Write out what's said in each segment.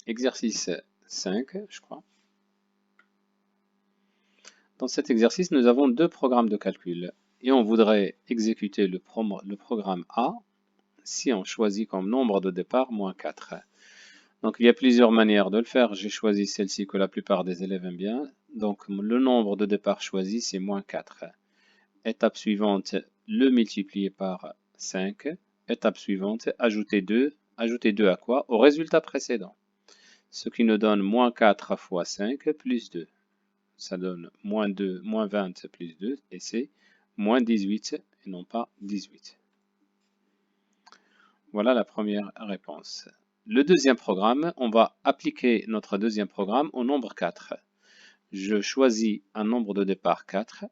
exercice 5, je crois. Dans cet exercice, nous avons deux programmes de calcul et on voudrait exécuter le programme A si on choisit comme nombre de départ moins 4. Donc il y a plusieurs manières de le faire. J'ai choisi celle-ci que la plupart des élèves aiment bien. Donc le nombre de départ choisi, c'est moins 4. Étape suivante, le multiplier par 5. Étape suivante, ajouter 2. Ajouter 2 à quoi? Au résultat précédent. Ce qui nous donne moins 4 fois 5 plus 2. Ça donne moins 2, moins 20 plus 2, et c'est moins 18 et non pas 18. Voilà la première réponse. Le deuxième programme, on va appliquer notre deuxième programme au nombre 4. Je choisis un nombre de départ 4.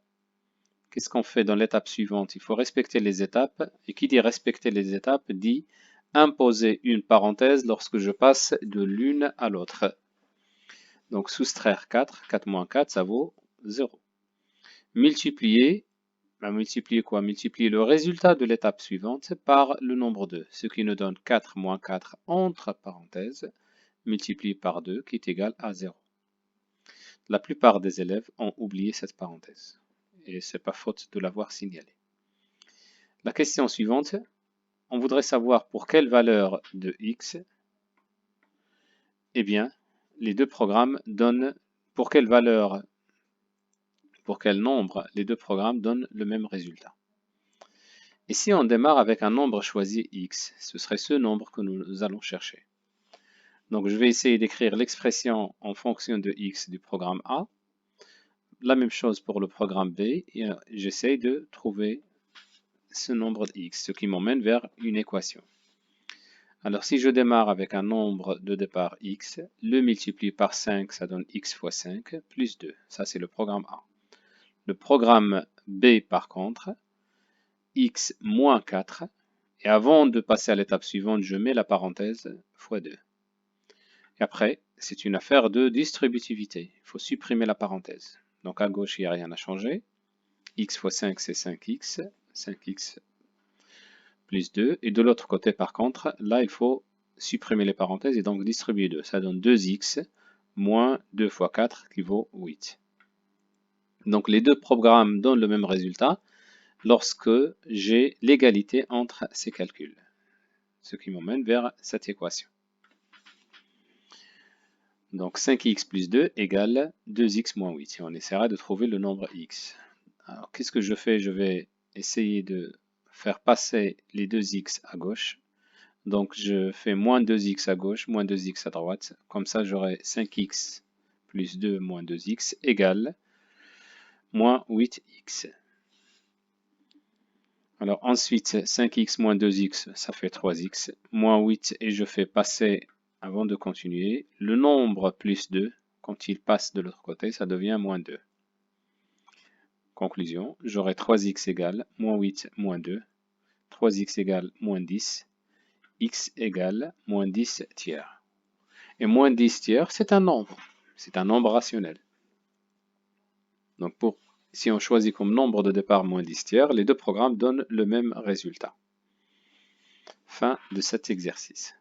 Qu'est-ce qu'on fait dans l'étape suivante? Il faut respecter les étapes. Et qui dit respecter les étapes dit imposer une parenthèse lorsque je passe de l'une à l'autre. Donc soustraire 4, 4 moins 4, ça vaut 0. Multiplier, multiplier quoi? Multiplier le résultat de l'étape suivante par le nombre 2, ce qui nous donne 4 moins 4 entre parenthèses, multiplié par 2, qui est égal à 0. La plupart des élèves ont oublié cette parenthèse, et ce n'est pas faute de l'avoir signalé. La question suivante, on voudrait savoir pour quelle valeur de x, eh bien, les deux programmes donnent, pour quelle valeur, pour quel nombre les deux programmes donnent le même résultat. Et si on démarre avec un nombre choisi x, ce serait ce nombre que nous allons chercher. Donc je vais essayer d'écrire l'expression en fonction de x du programme A. La même chose pour le programme B, et j'essaie de trouver ce nombre de x, ce qui m'emmène vers une équation. Alors si je démarre avec un nombre de départ x, le multiplie par 5, ça donne x fois 5, plus 2. Ça c'est le programme A. Le programme B par contre, x moins 4, et avant de passer à l'étape suivante, je mets la parenthèse fois 2. Et après, c'est une affaire de distributivité. Il faut supprimer la parenthèse. Donc à gauche, il n'y a rien à changer. X fois 5, c'est 5x. 5x plus 2. Et de l'autre côté, par contre, là, il faut supprimer les parenthèses et donc distribuer 2. Ça donne 2x moins 2 fois 4 qui vaut 8. Donc les deux programmes donnent le même résultat lorsque j'ai l'égalité entre ces calculs. Ce qui m'emmène vers cette équation. Donc 5x plus 2 égale 2x moins 8. Et on essaiera de trouver le nombre x. Alors qu'est-ce que je fais? Je vais essayer de faire passer les 2x à gauche. Donc je fais moins 2x à gauche, moins 2x à droite. Comme ça j'aurai 5x plus 2 moins 2x égale moins 8x. Alors ensuite 5x moins 2x ça fait 3x. Moins 8 et je fais passer, avant de continuer, le nombre plus 2, quand il passe de l'autre côté, ça devient moins 2. Conclusion, j'aurai 3x égale moins 8 moins 2, 3x égale moins 10, x égale moins 10 tiers. Et moins 10 tiers, c'est un nombre rationnel. Donc si on choisit comme nombre de départ moins 10 tiers, les deux programmes donnent le même résultat. Fin de cet exercice.